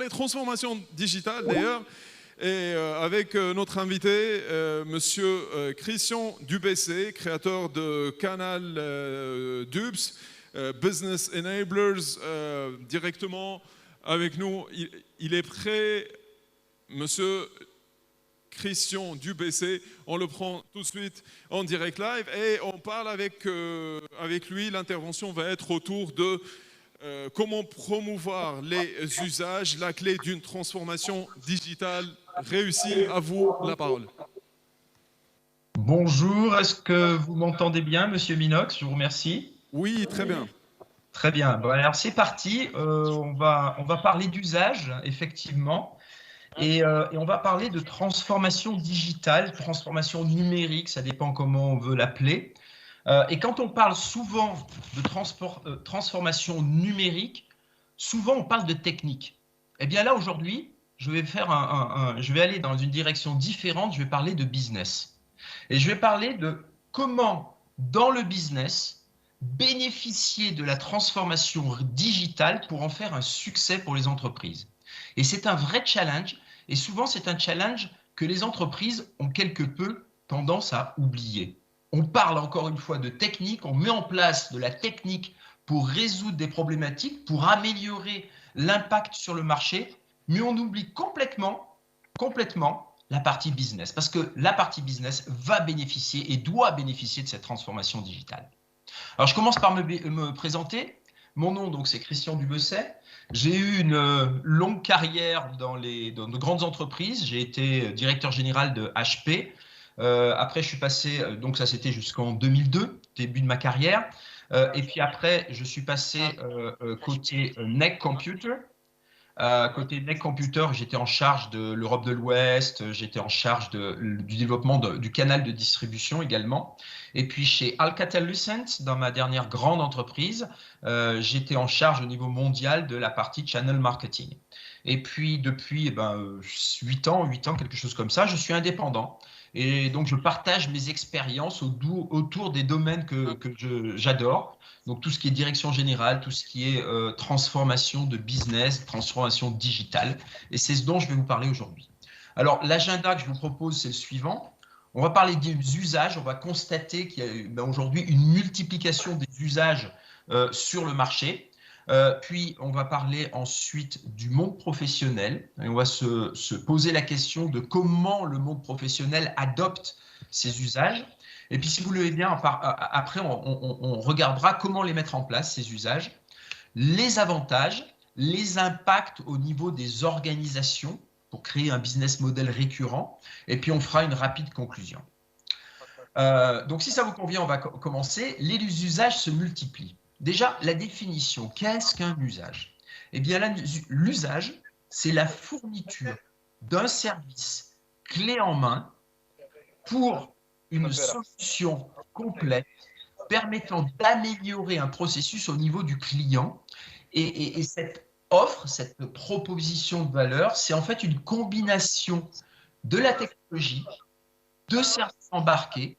parler transformation digitale d'ailleurs, et avec notre invité, Monsieur Christian Dubessé, créateur de Canal Dubs, Business Enablers, directement avec nous. Il est prêt, Monsieur Christian Dubessé, on le prend tout de suite en direct live et on parle avec lui. L'intervention va être autour de comment promouvoir les usages, la clé d'une transformation digitale réussie. À vous la parole. Bonjour, est-ce que vous m'entendez bien, Monsieur Minox? Je vous remercie. Oui, très bien. Très bien. Bon, alors c'est parti. On va parler d'usage, effectivement. Et on va parler de transformation digitale, transformation numérique, ça dépend comment on veut l'appeler. Et quand on parle souvent de transformation numérique, souvent on parle de technique. Eh bien là, aujourd'hui, je vais aller dans une direction différente, je vais parler de business. Et je vais parler de comment, dans le business, bénéficier de la transformation digitale pour en faire un succès pour les entreprises. Et c'est un vrai challenge. Et souvent, c'est un challenge que les entreprises ont quelque peu tendance à oublier. On parle encore une fois de technique, on met en place de la technique pour résoudre des problématiques, pour améliorer l'impact sur le marché, mais on oublie complètement la partie business, parce que la partie business va bénéficier et doit bénéficier de cette transformation digitale. Alors, je commence par me présenter. Mon nom, donc, c'est Christian Dubessé. J'ai eu une longue carrière dans de grandes entreprises. J'ai été directeur général de HP. Après, je suis passé, donc ça c'était jusqu'en 2002, début de ma carrière. Et puis après, je suis passé côté NEC Computer. Côté NEC Computer, j'étais en charge de l'Europe de l'Ouest, j'étais en charge du développement du canal de distribution également. Et puis chez Alcatel-Lucent, dans ma dernière grande entreprise, j'étais en charge au niveau mondial de la partie channel marketing. Et puis depuis 8 ans, quelque chose comme ça, je suis indépendant. Et donc je partage mes expériences autour des domaines que j'adore. Donc tout ce qui est direction générale, tout ce qui est transformation de business, transformation digitale. Et c'est ce dont je vais vous parler aujourd'hui. Alors l'agenda que je vous propose, c'est le suivant. On va parler des usages. On va constater qu'il y a aujourd'hui une multiplication des usages sur le marché. Puis on va parler ensuite du monde professionnel. Et on va se poser la question de comment le monde professionnel adopte ces usages. Et puis, si vous le voulez bien, après, on regardera comment les mettre en place, ces usages, les avantages, les impacts au niveau des organisations pour créer un business model récurrent. Et puis, on fera une rapide conclusion. Donc, si ça vous convient, on va commencer. Les usages se multiplient. Déjà, la définition, qu'est-ce qu'un usage? Eh bien, l'usage, c'est la fourniture d'un service clé en main pour une solution complète permettant d'améliorer un processus au niveau du client. Et cette offre, cette proposition de valeur, c'est en fait une combination de la technologie, de services embarqués,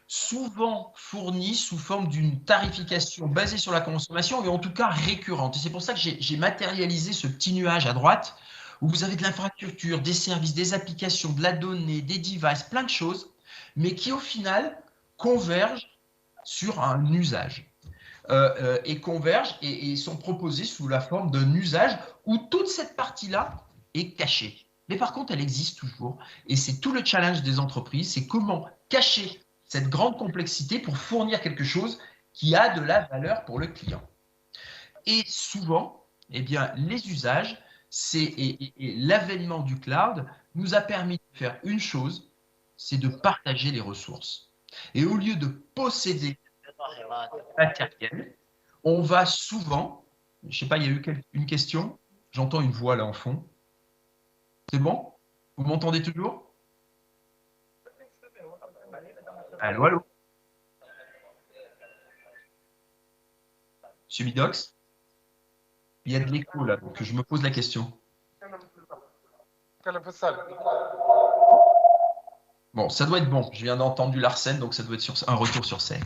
souvent fournis sous forme d'une tarification basée sur la consommation et en tout cas récurrente. Et c'est pour ça que j'ai matérialisé ce petit nuage à droite où vous avez de l'infrastructure, des services, des applications, de la donnée, des devices, plein de choses, mais qui au final convergent sur un usage et convergent et sont proposés sous la forme d'un usage où toute cette partie-là est cachée. Mais par contre, elle existe toujours et c'est tout le challenge des entreprises, c'est comment cacher cette grande complexité pour fournir quelque chose qui a de la valeur pour le client. Et souvent, eh bien, les usages, et l'avènement du cloud nous a permis de faire une chose, c'est de partager les ressources. Et au lieu de posséder matériel, on va souvent, je ne sais pas, il y a eu une question, j'entends une voix là en fond. C'est bon? Vous m'entendez toujours? Allô, allô? Monsieur Midox? Il y a de l'écho là, donc je me pose la question. Bon, ça doit être bon. Je viens d'entendre du Larsen, donc ça doit être un retour sur scène.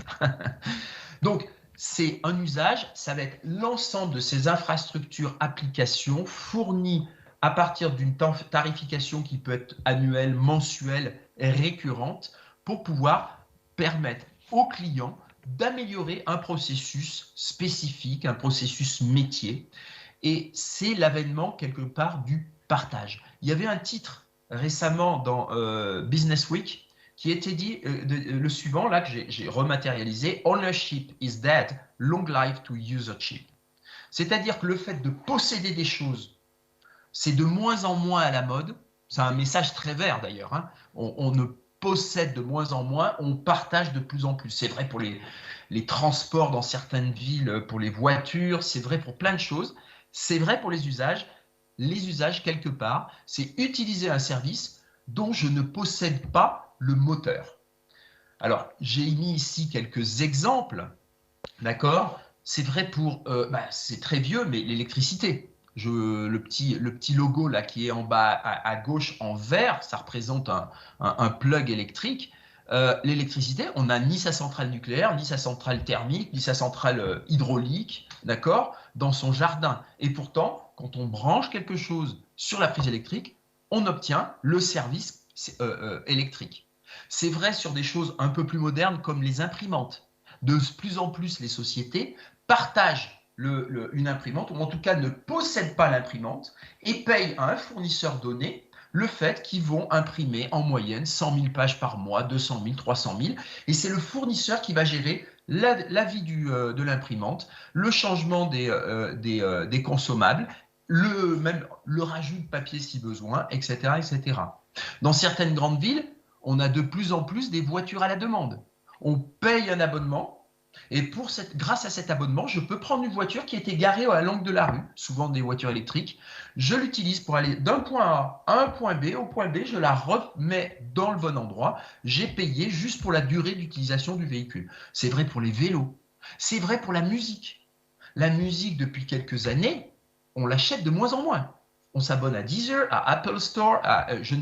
Donc, c'est un usage, ça va être l'ensemble de ces infrastructures, applications fournies à partir d'une tarification qui peut être annuelle, mensuelle, récurrente, pour pouvoir permettre aux clients d'améliorer un processus spécifique, un processus métier. Et c'est l'avènement quelque part du partage. Il y avait un titre récemment dans Business Week qui était dit le suivant, là que j'ai rematérialisé: Ownership is dead, long life to usership. C'est-à-dire que le fait de posséder des choses, c'est de moins en moins à la mode. C'est un message très vert d'ailleurs, hein. On ne possède de moins en moins, on partage de plus en plus. C'est vrai pour les transports dans certaines villes, pour les voitures, c'est vrai pour plein de choses. C'est vrai pour les usages. Les usages, quelque part, c'est utiliser un service dont je ne possède pas le moteur. Alors, j'ai mis ici quelques exemples, d'accord? C'est vrai pour, c'est très vieux, mais l'électricité. Le petit logo là qui est en bas à gauche en vert, ça représente un plug électrique. L'électricité, on n'a ni sa centrale nucléaire, ni sa centrale thermique, ni sa centrale hydraulique, d'accord, dans son jardin. Et pourtant, quand on branche quelque chose sur la prise électrique, on obtient le service électrique. C'est vrai sur des choses un peu plus modernes comme les imprimantes. De plus en plus, les sociétés partagent une imprimante, ou en tout cas ne possèdent pas l'imprimante, et payent à un fournisseur donné le fait qu'ils vont imprimer en moyenne 100 000 pages par mois, 200 000, 300 000, et c'est le fournisseur qui va gérer la vie de l'imprimante, le changement des consommables, même le rajout de papier si besoin, etc., etc. Dans certaines grandes villes, on a de plus en plus des voitures à la demande. On paye un abonnement, et grâce à cet abonnement, je peux prendre une voiture qui était garée à l'angle de la rue, souvent des voitures électriques. Je l'utilise pour aller d'un point A à un point B. Au point B, je la remets dans le bon endroit. J'ai payé juste pour la durée d'utilisation du véhicule. C'est vrai pour les vélos. C'est vrai pour la musique. La musique, depuis quelques années, on l'achète de moins en moins. On s'abonne à Deezer, à Apple Store, à je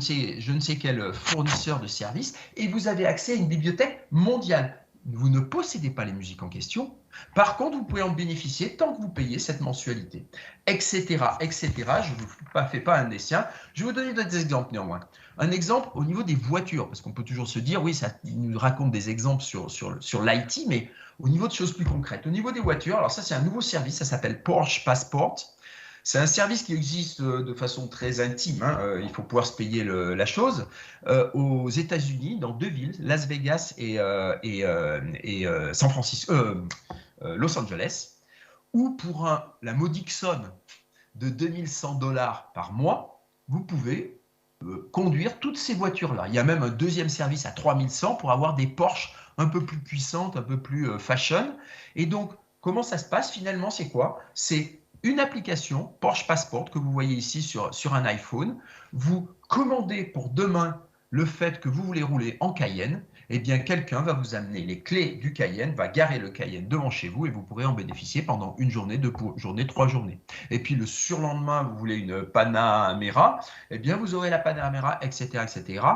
ne sais quel fournisseur de services, et vous avez accès à une bibliothèque mondiale. Vous ne possédez pas les musiques en question. Par contre, vous pouvez en bénéficier tant que vous payez cette mensualité, etc., etc. Je ne vous fais pas un dessin. Je vais vous donner d'autres exemples néanmoins. Un exemple au niveau des voitures, parce qu'on peut toujours se dire, oui, il nous raconte des exemples sur l'IT, mais au niveau de choses plus concrètes. Au niveau des voitures, alors ça, c'est un nouveau service, ça s'appelle Porsche Passport. C'est un service qui existe de façon très intime, hein, il faut pouvoir se payer la chose, aux États-Unis, dans 2 villes, Las Vegas et San Francisco, Los Angeles, où pour la modique somme de 2100 $ par mois, vous pouvez conduire toutes ces voitures-là. Il y a même un deuxième service à 3100 pour avoir des Porsche un peu plus puissantes, un peu plus fashion. Et donc, comment ça se passe finalement? C'est quoi? C'est une application Porsche Passport que vous voyez ici sur un iPhone. Vous commandez pour demain le fait que vous voulez rouler en Cayenne. Eh bien, quelqu'un va vous amener les clés du Cayenne, va garer le Cayenne devant chez vous et vous pourrez en bénéficier pendant 1 journée, 2 journées, 3 journées. Et puis le surlendemain, vous voulez une Panamera, eh bien, vous aurez la Panamera, etc., etc.,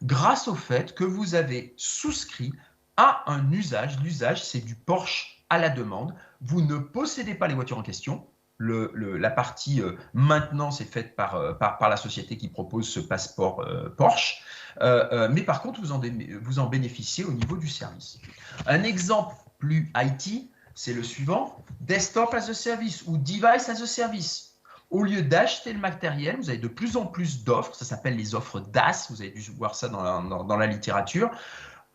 grâce au fait que vous avez souscrit à un usage. L'usage, c'est du Porsche à la demande. Vous ne possédez pas les voitures en question. La partie maintenance est faite par la société qui propose ce passeport Porsche, mais par contre, vous en bénéficiez au niveau du service. Un exemple plus IT, c'est le suivant: Desktop as a Service ou Device as a Service. Au lieu d'acheter le matériel, vous avez de plus en plus d'offres, ça s'appelle les offres DaaS, vous avez dû voir ça dans la littérature.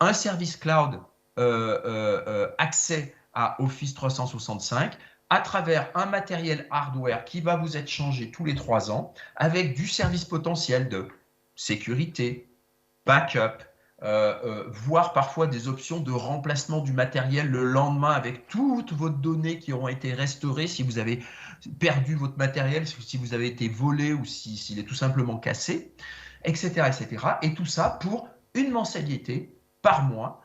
Un service cloud, accès à Office 365, à travers un matériel hardware qui va vous être changé tous les 3 ans, avec du service potentiel de sécurité, backup, voire parfois des options de remplacement du matériel le lendemain avec toutes vos données qui auront été restaurées si vous avez perdu votre matériel, si vous avez été volé ou s'il est tout simplement cassé, etc., etc. Et tout ça pour une mensualité par mois.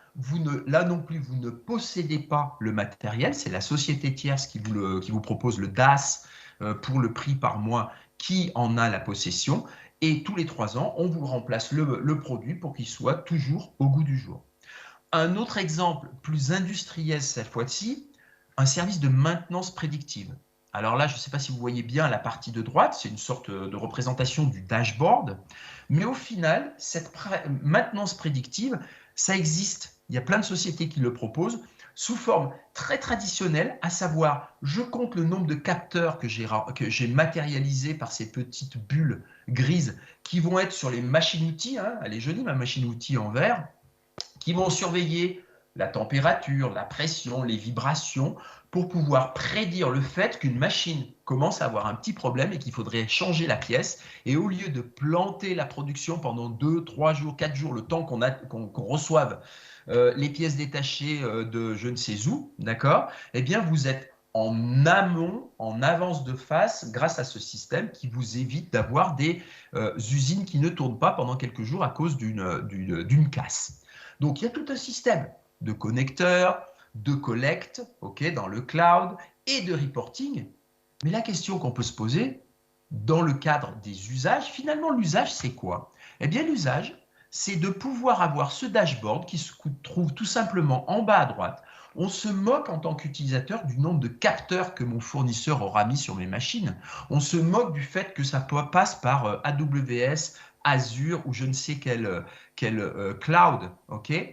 Là non plus, vous ne possédez pas le matériel, c'est la société tierce qui vous propose le DaaS pour le prix par mois qui en a la possession. Et tous les 3 ans, on vous remplace le produit pour qu'il soit toujours au goût du jour. Un autre exemple plus industriel cette fois-ci, un service de maintenance prédictive. Alors là, je ne sais pas si vous voyez bien la partie de droite, c'est une sorte de représentation du dashboard. Mais au final, cette maintenance prédictive, ça existe. Il y a plein de sociétés qui le proposent sous forme très traditionnelle, à savoir, je compte le nombre de capteurs que j'ai matérialisés par ces petites bulles grises qui vont être sur les machines-outils. Hein, elle est jolie, ma machine-outils en verre, qui vont surveiller la température, la pression, les vibrations, pour pouvoir prédire le fait qu'une machine commence à avoir un petit problème et qu'il faudrait changer la pièce. Et au lieu de planter la production pendant 2, 3 jours, 4 jours, le temps qu'on reçoive les pièces détachées de je ne sais où, d'accord, eh bien, vous êtes en amont, en avance de face, grâce à ce système qui vous évite d'avoir des usines qui ne tournent pas pendant quelques jours à cause d'une casse. Donc, il y a tout un système de connecteurs, de collecte, dans le cloud et de reporting. Mais la question qu'on peut se poser dans le cadre des usages, finalement, l'usage, c'est quoi? Eh bien, l'usage, c'est de pouvoir avoir ce dashboard qui se trouve tout simplement en bas à droite. On se moque en tant qu'utilisateur du nombre de capteurs que mon fournisseur aura mis sur mes machines. On se moque du fait que ça passe par AWS, Azure ou je ne sais quel cloud,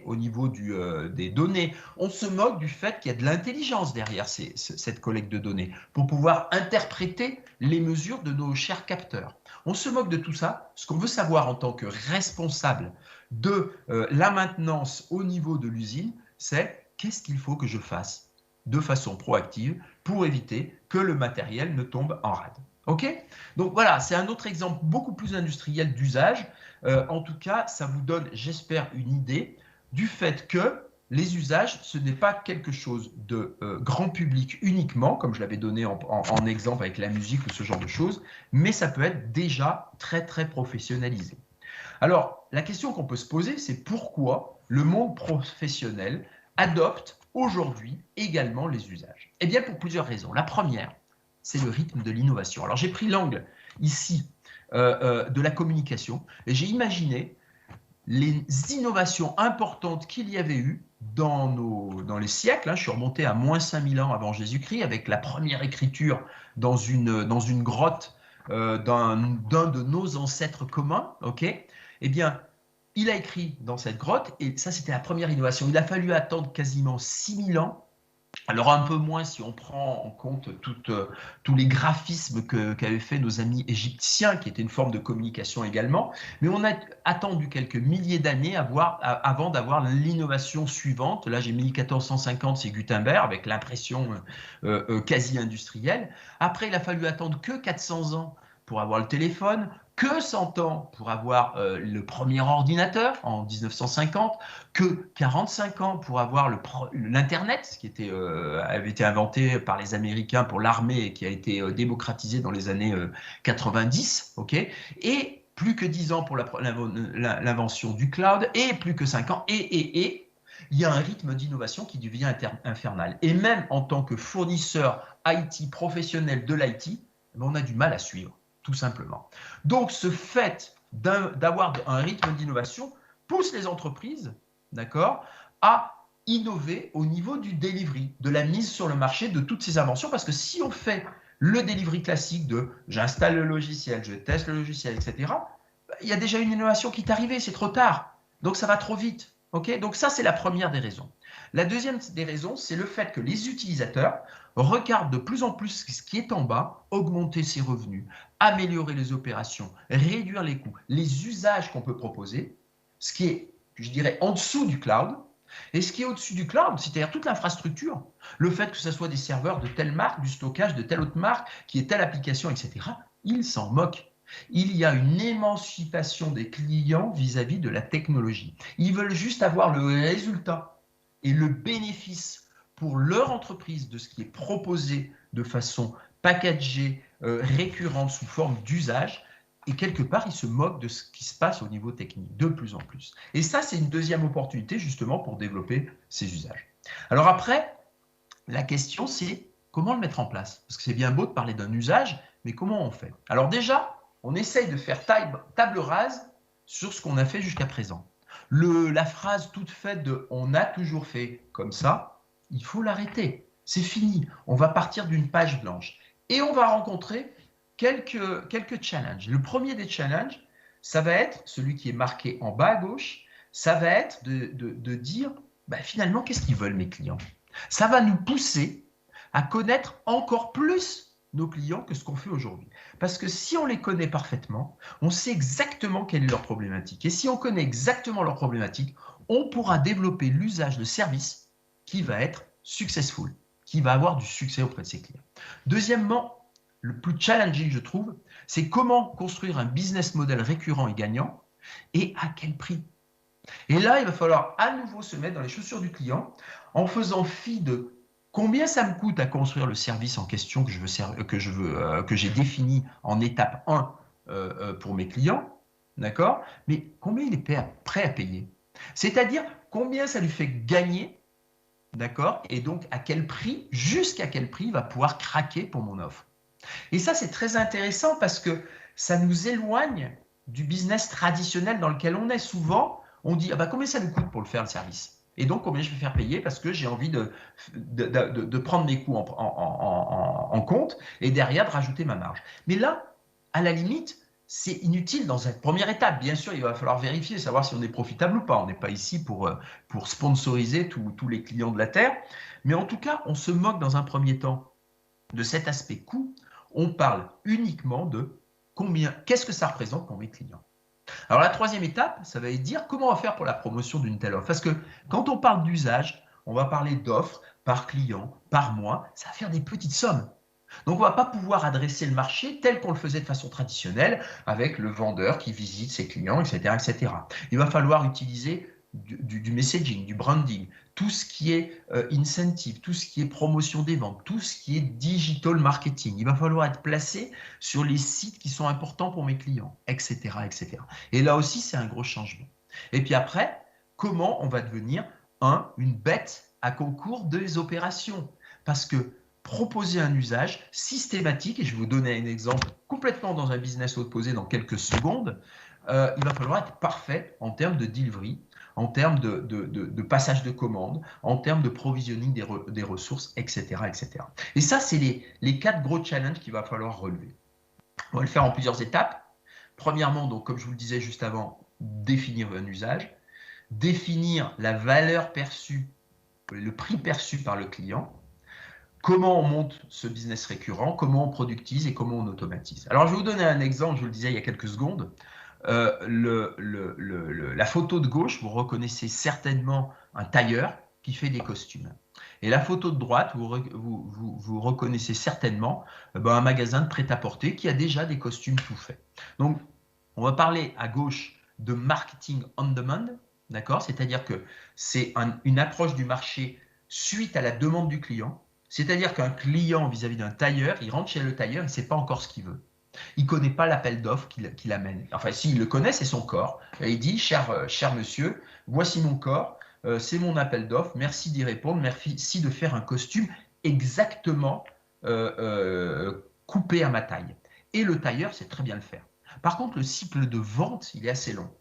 au niveau des données. On se moque du fait qu'il y a de l'intelligence derrière cette collecte de données pour pouvoir interpréter les mesures de nos chers capteurs. On se moque de tout ça. Ce qu'on veut savoir en tant que responsable de la maintenance au niveau de l'usine, c'est qu'est-ce qu'il faut que je fasse de façon proactive pour éviter que le matériel ne tombe en rade. Donc voilà, c'est un autre exemple beaucoup plus industriel d'usage. En tout cas, ça vous donne, j'espère, une idée du fait que les usages, ce n'est pas quelque chose de grand public uniquement, comme je l'avais donné en exemple avec la musique ou ce genre de choses, mais ça peut être déjà très, très professionnalisé. Alors, la question qu'on peut se poser, c'est pourquoi le monde professionnel adopte aujourd'hui également les usages? Eh bien, pour plusieurs raisons. La première, c'est le rythme de l'innovation. Alors, j'ai pris l'angle ici de la communication et j'ai imaginé les innovations importantes qu'il y avait eu dans les siècles. Je suis remonté à moins 5000 ans avant Jésus-Christ avec la première écriture dans une grotte d'un de nos ancêtres communs. Eh bien, il a écrit dans cette grotte et ça, c'était la première innovation. Il a fallu attendre quasiment 6000 ans. Alors un peu moins si on prend en compte tous les graphismes qu'avaient fait nos amis égyptiens, qui étaient une forme de communication également, mais on a attendu quelques milliers d'années avant d'avoir l'innovation suivante. Là j'ai mis 1450, c'est Gutenberg avec l'impression quasi industrielle. Après il a fallu attendre que 400 ans pour avoir le téléphone, que 100 ans pour avoir le premier ordinateur en 1950, que 45 ans pour avoir l'Internet, ce qui avait été inventé par les Américains pour l'armée et qui a été démocratisé dans les années 90, et plus que 10 ans pour l'invention du cloud, et plus que 5 ans, et il y a un rythme d'innovation qui devient infernal. Et même en tant que fournisseur IT professionnel de l'IT, on a du mal à suivre. Tout simplement. Donc, ce fait d'avoir un rythme d'innovation pousse les entreprises, à innover au niveau du delivery, de la mise sur le marché de toutes ces inventions, parce que si on fait le delivery classique de j'installe le logiciel, je teste le logiciel, etc., il y a déjà une innovation qui est arrivée, c'est trop tard. Donc, ça va trop vite. Donc, ça, c'est la première des raisons. La deuxième des raisons, c'est le fait que les utilisateurs regardent de plus en plus ce qui est en bas, augmenter ses revenus, améliorer les opérations, réduire les coûts, les usages qu'on peut proposer, ce qui est, je dirais, en dessous du cloud, et ce qui est au-dessus du cloud, c'est-à-dire toute l'infrastructure, le fait que ce soit des serveurs de telle marque, du stockage de telle autre marque, qui est telle application, etc., ils s'en moquent. Il y a une émancipation des clients vis-à-vis de la technologie. Ils veulent juste avoir le résultat et le bénéfice pour leur entreprise de ce qui est proposé de façon packagée, récurrente, sous forme d'usage. Et quelque part, ils se moquent de ce qui se passe au niveau technique, de plus en plus. Et ça, c'est une deuxième opportunité justement pour développer ces usages. Alors après, la question, c'est comment le mettre en place? Parce que c'est bien beau de parler d'un usage, mais comment on fait? Alors déjà, on essaye de faire table rase sur ce qu'on a fait jusqu'à présent. La phrase toute faite de « on a toujours fait comme ça », il faut l'arrêter. C'est fini. On va partir d'une page blanche. Et on va rencontrer quelques challenges. Le premier des challenges, ça va être, celui qui est marqué en bas à gauche, ça va être de dire, finalement, qu'est-ce qu'ils veulent mes clients? Ça va nous pousser à connaître encore plus nos clients que ce qu'on fait aujourd'hui. Parce que si on les connaît parfaitement, on sait exactement quelle est leur problématique. Et si on connaît exactement leur problématique, on pourra développer l'usage de services qui va être successful, qui va avoir du succès auprès de ses clients. Deuxièmement, le plus challenging, je trouve, c'est comment construire un business model récurrent et gagnant et à quel prix. Et là, il va falloir à nouveau se mettre dans les chaussures du client en faisant fi de combien ça me coûte à construire le service en question que j'ai défini en étape 1 pour mes clients, d'accord? Mais combien il est prêt à payer? C'est-à-dire combien ça lui fait gagner, d'accord? Et donc à quel prix, jusqu'à quel prix il va pouvoir craquer pour mon offre. Et ça, c'est très intéressant parce que ça nous éloigne du business traditionnel dans lequel on est. Souvent, on dit combien ça nous coûte pour le faire le service? Et donc, combien je vais faire payer parce que j'ai envie de prendre mes coûts en compte et derrière de rajouter ma marge. Mais là, à la limite, c'est inutile dans cette première étape. Bien sûr, il va falloir vérifier, savoir si on est profitable ou pas. On n'est pas ici pour sponsoriser tous les clients de la Terre. Mais en tout cas, on se moque dans un premier temps de cet aspect coût. On parle uniquement de qu'est-ce que ça représente pour mes clients. Alors la troisième étape, ça va être dire comment on va faire pour la promotion d'une telle offre. Parce que quand on parle d'usage, on va parler d'offres par client, par mois, ça va faire des petites sommes. Donc on ne va pas pouvoir adresser le marché tel qu'on le faisait de façon traditionnelle avec le vendeur qui visite ses clients, etc. etc. Il va falloir utiliser du messaging, du branding, tout ce qui est incentive, tout ce qui est promotion des ventes, tout ce qui est digital marketing. Il va falloir être placé sur les sites qui sont importants pour mes clients, etc. etc. Et là aussi, c'est un gros changement. Et puis après, comment on va devenir une bête à concours des opérations? Parce que proposer un usage systématique, et je vais vous donner un exemple complètement dans un business opposé dans quelques secondes, il va falloir être parfait en termes de delivery, en termes de passage de commande, en termes de provisioning des ressources, etc., etc. Et ça, c'est les 4 gros challenges qu'il va falloir relever. On va le faire en plusieurs étapes. Premièrement, donc, comme je vous le disais juste avant, définir un usage, définir la valeur perçue, le prix perçu par le client, comment on monte ce business récurrent, comment on productise et comment on automatise. Alors, je vais vous donner un exemple, je vous le disais il y a quelques secondes. La photo de gauche, vous reconnaissez certainement un tailleur qui fait des costumes. Et la photo de droite, vous reconnaissez certainement un magasin de prêt-à-porter qui a déjà des costumes tout faits. Donc, on va parler à gauche de marketing on demand, d'accord? C'est-à-dire que c'est une approche du marché suite à la demande du client. C'est-à-dire qu'un client vis-à-vis d'un tailleur, il rentre chez le tailleur, il ne sait pas encore ce qu'il veut. Il ne connaît pas l'appel d'offres qu'il amène. Enfin, s'il le connaît, c'est son corps. Et il dit, cher monsieur, voici mon corps, c'est mon appel d'offres, merci d'y répondre, merci de faire un costume exactement coupé à ma taille. Et le tailleur sait très bien le faire. Par contre, le cycle de vente, il est assez long.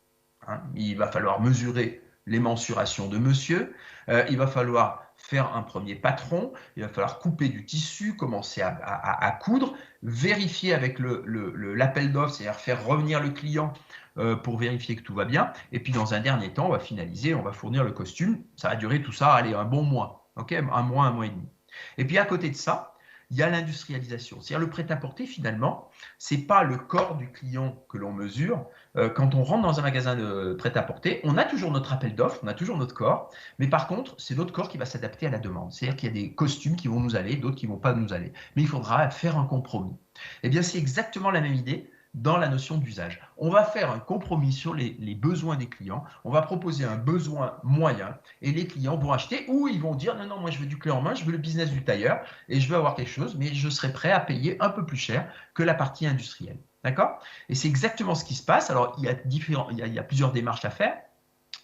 Il va falloir mesurer les mensurations de monsieur, il va falloir faire un premier patron, il va falloir couper du tissu, commencer à coudre, vérifier avec l'appel d'offres, c'est-à-dire faire revenir le client pour vérifier que tout va bien. Et puis dans un dernier temps, on va finaliser, on va fournir le costume. Ça va durer tout ça, allez, un bon mois, okay, un mois et demi. Et puis à côté de ça, il y a l'industrialisation. C'est-à-dire le prêt-à-porter, finalement, ce n'est pas le corps du client que l'on mesure. Quand on rentre dans un magasin de prêt-à-porter, on a toujours notre appel d'offres, on a toujours notre corps, mais par contre, c'est notre corps qui va s'adapter à la demande. C'est-à-dire qu'il y a des costumes qui vont nous aller, d'autres qui ne vont pas nous aller. Mais il faudra faire un compromis. Eh bien, c'est exactement la même idée dans la notion d'usage. On va faire un compromis sur les besoins des clients, on va proposer un besoin moyen et les clients vont acheter ou ils vont dire non, moi je veux du clé en main, je veux le business du tailleur et je veux avoir quelque chose, mais je serai prêt à payer un peu plus cher que la partie industrielle. D'accord? Et c'est exactement ce qui se passe. Alors, il y a plusieurs démarches à faire.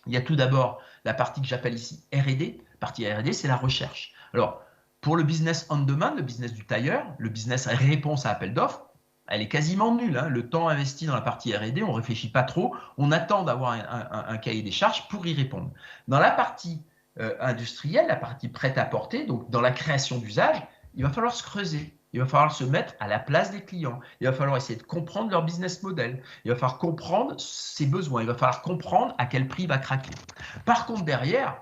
Il y a tout d'abord la partie que j'appelle ici R&D. La partie R&D, c'est la recherche. Alors, pour le business on demand, le business du tailleur, le business réponse à appel d'offres, elle est quasiment nulle. Le temps investi dans la partie R&D, on ne réfléchit pas trop. On attend d'avoir un cahier des charges pour y répondre. Dans la partie industrielle, la partie prête à porter, donc dans la création d'usage, il va falloir se creuser. Il va falloir se mettre à la place des clients. Il va falloir essayer de comprendre leur business model. Il va falloir comprendre ses besoins. Il va falloir comprendre à quel prix il va craquer. Par contre, derrière,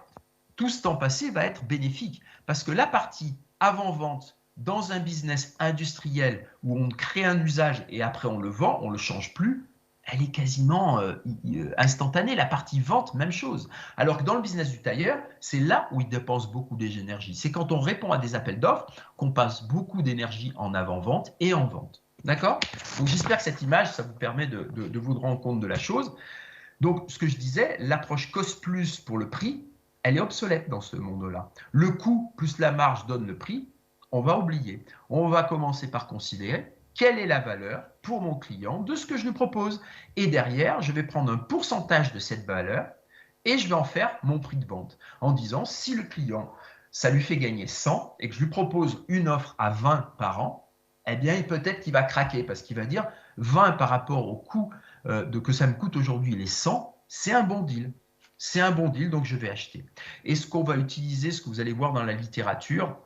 tout ce temps passé va être bénéfique parce que la partie avant-vente dans un business industriel où on crée un usage et après on le vend, on ne le change plus, elle est quasiment instantanée. La partie vente, même chose. Alors que dans le business du tailleur, c'est là où il dépense beaucoup d'énergie. C'est quand on répond à des appels d'offres qu'on passe beaucoup d'énergie en avant-vente et en vente. D'accord? Donc j'espère que cette image, ça vous permet de vous rendre compte de la chose. Donc ce que je disais, l'approche cost plus pour le prix, elle est obsolète dans ce monde-là. Le coût plus la marge donne le prix, on va oublier. On va commencer par considérer quelle est la valeur pour mon client de ce que je lui propose. Et derrière, je vais prendre un pourcentage de cette valeur et je vais en faire mon prix de vente en disant si le client, ça lui fait gagner 100 et que je lui propose une offre à 20 par an, eh bien peut-être qu'il va craquer parce qu'il va dire 20 par rapport au coût que ça me coûte aujourd'hui les 100, c'est un bon deal. C'est un bon deal, donc je vais acheter. Et ce qu'on va utiliser, ce que vous allez voir dans la littérature,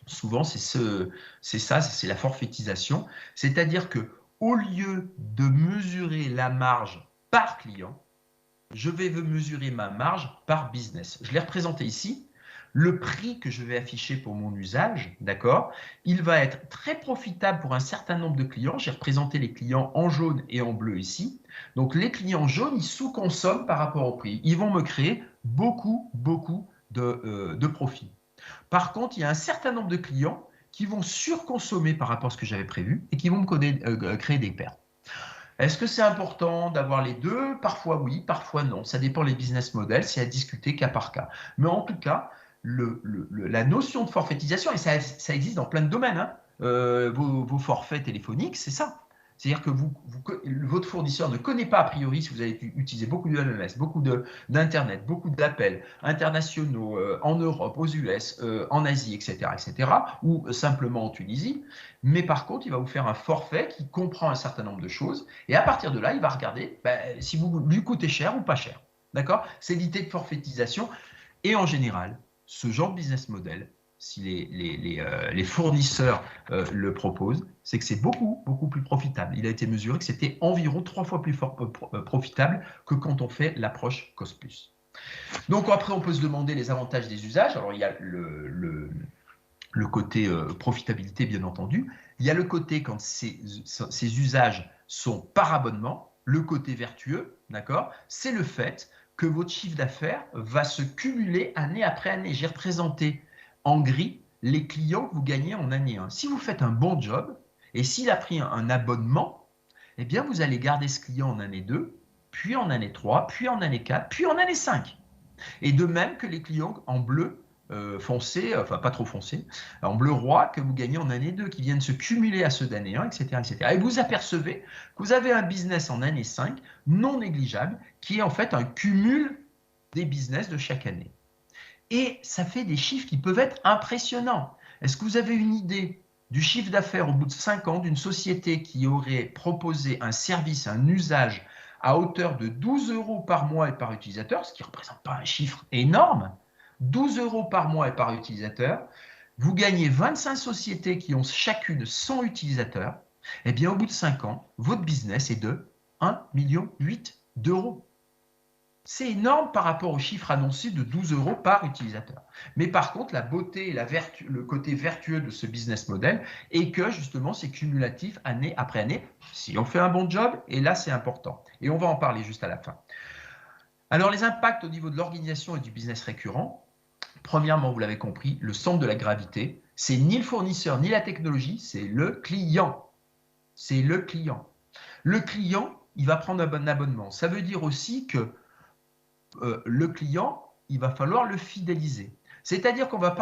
souvent, c'est la forfaitisation. C'est-à-dire qu'au lieu de mesurer la marge par client, je vais mesurer ma marge par business. Je l'ai représenté ici. Le prix que je vais afficher pour mon usage, d'accord, il va être très profitable pour un certain nombre de clients. J'ai représenté les clients en jaune et en bleu ici. Donc, les clients jaunes, ils sous-consomment par rapport au prix. Ils vont me créer beaucoup de profit. Par contre, il y a un certain nombre de clients qui vont surconsommer par rapport à ce que j'avais prévu et qui vont me créer des pertes. Est-ce que c'est important d'avoir les deux? Parfois oui, parfois non. Ça dépend des business models, c'est à discuter cas par cas. Mais en tout cas, la notion de forfaitisation, et ça existe dans plein de domaines, hein, vos forfaits téléphoniques, c'est ça. C'est-à-dire que votre fournisseur ne connaît pas a priori si vous avez utilisé beaucoup de MMS, beaucoup d'Internet, beaucoup d'appels internationaux en Europe, aux US, en Asie, etc., ou simplement en Tunisie. Mais par contre, il va vous faire un forfait qui comprend un certain nombre de choses. Et à partir de là, il va regarder si vous lui coûtez cher ou pas cher. D'accord? C'est l'idée de forfaitisation. Et en général, ce genre de business model, si les fournisseurs le proposent, c'est que c'est beaucoup plus profitable. Il a été mesuré que c'était environ 3 fois plus profitable que quand on fait l'approche cost plus. Donc après, on peut se demander les avantages des usages. Alors il y a le côté profitabilité, bien entendu. Il y a le côté quand ces usages sont par abonnement. Le côté vertueux, d'accord, c'est le fait que votre chiffre d'affaires va se cumuler année après année. J'ai représenté en gris les clients que vous gagnez en année 1. Si vous faites un bon job et s'il a pris un abonnement, eh bien vous allez garder ce client en année 2, puis en année 3, puis en année 4, puis en année 5. Et de même que les clients en bleu foncé, enfin pas trop foncé, en bleu roi que vous gagnez en année 2, qui viennent se cumuler à ceux d'année 1, etc., etc. Et vous apercevez que vous avez un business en année 5 non négligeable qui est en fait un cumul des business de chaque année. Et ça fait des chiffres qui peuvent être impressionnants. Est-ce que vous avez une idée du chiffre d'affaires au bout de 5 ans d'une société qui aurait proposé un service, un usage à hauteur de 12 € par mois et par utilisateur, ce qui ne représente pas un chiffre énorme, 12 € par mois et par utilisateur, vous gagnez 25 sociétés qui ont chacune 100 utilisateurs, eh bien au bout de 5 ans, votre business est de 1,8 million d'euros. C'est énorme par rapport au chiffre annoncé de 12 € par utilisateur. Mais par contre, la beauté et le côté vertueux de ce business model est que justement, c'est cumulatif année après année, si on fait un bon job, et là, c'est important. Et on va en parler juste à la fin. Alors, les impacts au niveau de l'organisation et du business récurrent, premièrement, vous l'avez compris, le centre de la gravité, c'est ni le fournisseur ni la technologie, c'est le client. C'est le client. Le client, il va prendre un bon abonnement. Ça veut dire aussi que le client, il va falloir le fidéliser. C'est-à-dire qu'on va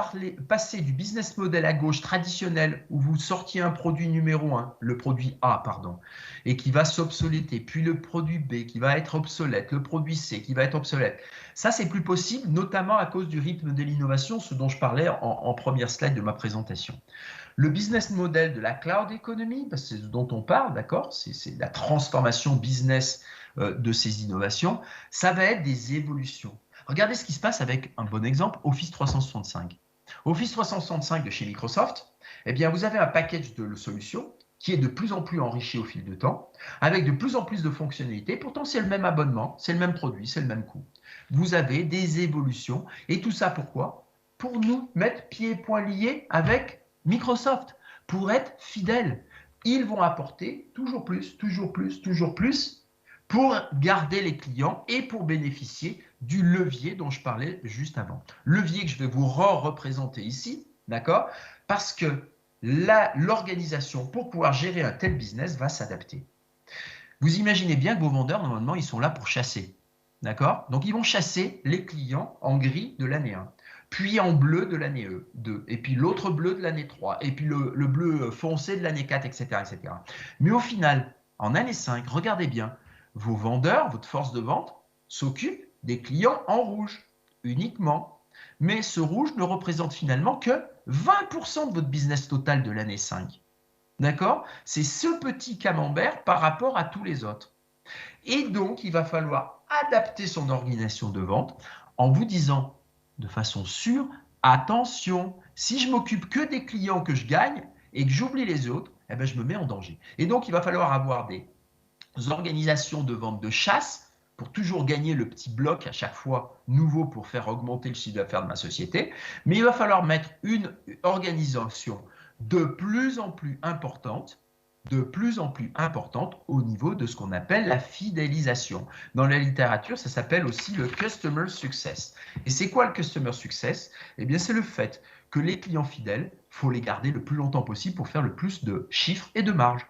passer du business model à gauche traditionnel où vous sortiez un produit numéro 1, le produit A, pardon, et qui va s'obsoléter, puis le produit B qui va être obsolète, le produit C qui va être obsolète. Ça, c'est plus possible, notamment à cause du rythme de l'innovation, ce dont je parlais en première slide de ma présentation. Le business model de la cloud economy, parce que c'est ce dont on parle, d'accord, c'est la transformation business de ces innovations, ça va être des évolutions. Regardez ce qui se passe avec un bon exemple, Office 365. Office 365 de chez Microsoft, eh bien, vous avez un package de solutions qui est de plus en plus enrichi au fil du temps, avec de plus en plus de fonctionnalités. Pourtant, c'est le même abonnement, c'est le même produit, c'est le même coût. Vous avez des évolutions. Et tout ça, pourquoi? Pour nous mettre pieds et poings liés avec Microsoft, pour être fidèles. Ils vont apporter toujours plus, toujours plus, toujours plus pour garder les clients et pour bénéficier du levier dont je parlais juste avant. Levier que je vais vous représenter ici, d'accord? Parce que l'organisation, pour pouvoir gérer un tel business, va s'adapter. Vous imaginez bien que vos vendeurs, normalement, ils sont là pour chasser. D'accord? Donc, ils vont chasser les clients en gris de l'année 1, puis en bleu de l'année 2, et puis l'autre bleu de l'année 3, et puis le bleu foncé de l'année 4, etc., etc. Mais au final, en année 5, regardez bien, vos vendeurs, votre force de vente, s'occupent des clients en rouge uniquement. Mais ce rouge ne représente finalement que 20% de votre business total de l'année 5. D'accord? C'est ce petit camembert par rapport à tous les autres. Et donc, il va falloir adapter son organisation de vente en vous disant de façon sûre, attention, si je m'occupe que des clients que je gagne et que j'oublie les autres, eh bien, je me mets en danger. Et donc, il va falloir avoir des organisations de vente de chasse pour toujours gagner le petit bloc à chaque fois nouveau pour faire augmenter le chiffre d'affaires de ma société. Mais il va falloir mettre une organisation de plus en plus importante au niveau de ce qu'on appelle la fidélisation. Dans la littérature, ça s'appelle aussi le Customer Success. Et c'est quoi le Customer Success? Eh bien, c'est le fait que les clients fidèles, il faut les garder le plus longtemps possible pour faire le plus de chiffres et de marge.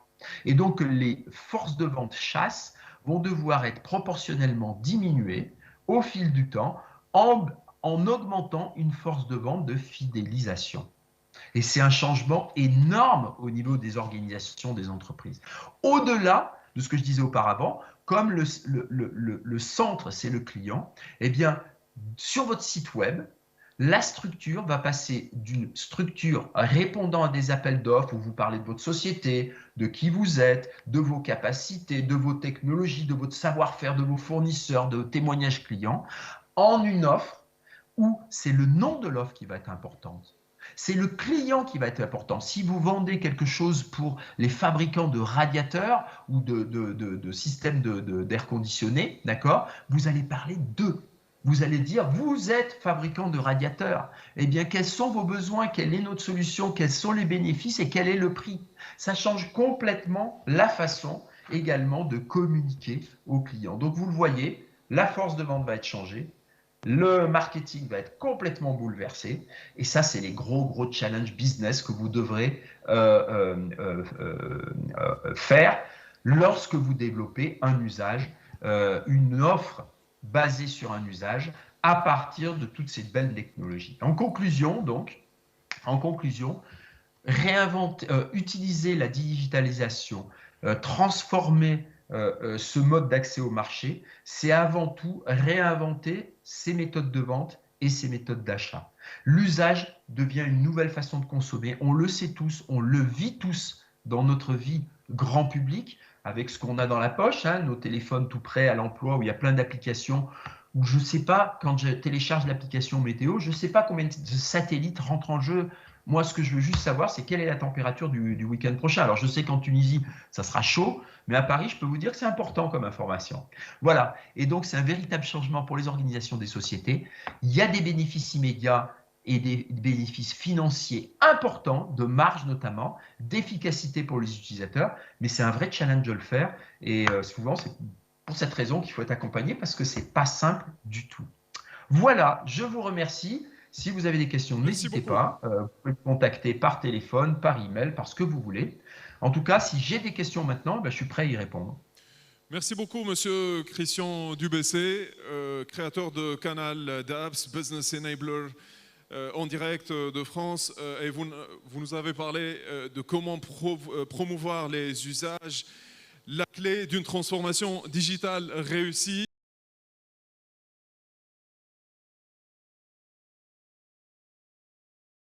Et donc, les forces de vente chasse vont devoir être proportionnellement diminuées au fil du temps en augmentant une force de vente de fidélisation. Et c'est un changement énorme au niveau des organisations des entreprises. Au-delà de ce que je disais auparavant, comme le centre, c'est le client, eh bien, sur votre site web, la structure va passer d'une structure répondant à des appels d'offres où vous parlez de votre société, de qui vous êtes, de vos capacités, de vos technologies, de votre savoir-faire, de vos fournisseurs, de témoignages clients, en une offre où c'est le nom de l'offre qui va être importante. C'est le client qui va être important. Si vous vendez quelque chose pour les fabricants de radiateurs ou de systèmes d'air conditionné, d'accord, vous allez parler d'eux. Vous allez dire, vous êtes fabricant de radiateurs. Eh bien, quels sont vos besoins? Quelle est notre solution? Quels sont les bénéfices et quel est le prix? Ça change complètement la façon également de communiquer aux clients. Donc, vous le voyez, la force de vente va être changée. Le marketing va être complètement bouleversé. Et ça, c'est les gros challenges business que vous devrez faire lorsque vous développez un usage, une offre basée sur un usage à partir de toutes ces belles technologies. En conclusion, utiliser la digitalisation, transformer ce mode d'accès au marché, c'est avant tout réinventer ces méthodes de vente et ces méthodes d'achat. L'usage devient une nouvelle façon de consommer. On le sait tous, on le vit tous dans notre vie grand public, avec ce qu'on a dans la poche, hein, nos téléphones tout prêts à l'emploi, où il y a plein d'applications, où je ne sais pas, quand je télécharge l'application météo, je ne sais pas combien de satellites rentrent en jeu. Moi, ce que je veux juste savoir, c'est quelle est la température du week-end prochain. Alors, je sais qu'en Tunisie, ça sera chaud, mais à Paris, je peux vous dire que c'est important comme information. Voilà. Et donc, c'est un véritable changement pour les organisations des sociétés. Il y a des bénéfices immédiats et des bénéfices financiers importants, de marge notamment, d'efficacité pour les utilisateurs, mais c'est un vrai challenge de le faire. Et souvent, c'est pour cette raison qu'il faut être accompagné, parce que ce n'est pas simple du tout. Voilà, je vous remercie. Si vous avez des questions, n'hésitez pas. Vous pouvez me contacter par téléphone, par email, par ce que vous voulez. En tout cas, si j'ai des questions maintenant, je suis prêt à y répondre. Merci beaucoup, Monsieur Christian Dubessé, créateur de Canal d'Apps, Business Enabler en direct de France. Et vous nous avez parlé de comment promouvoir les usages, la clé d'une transformation digitale réussie.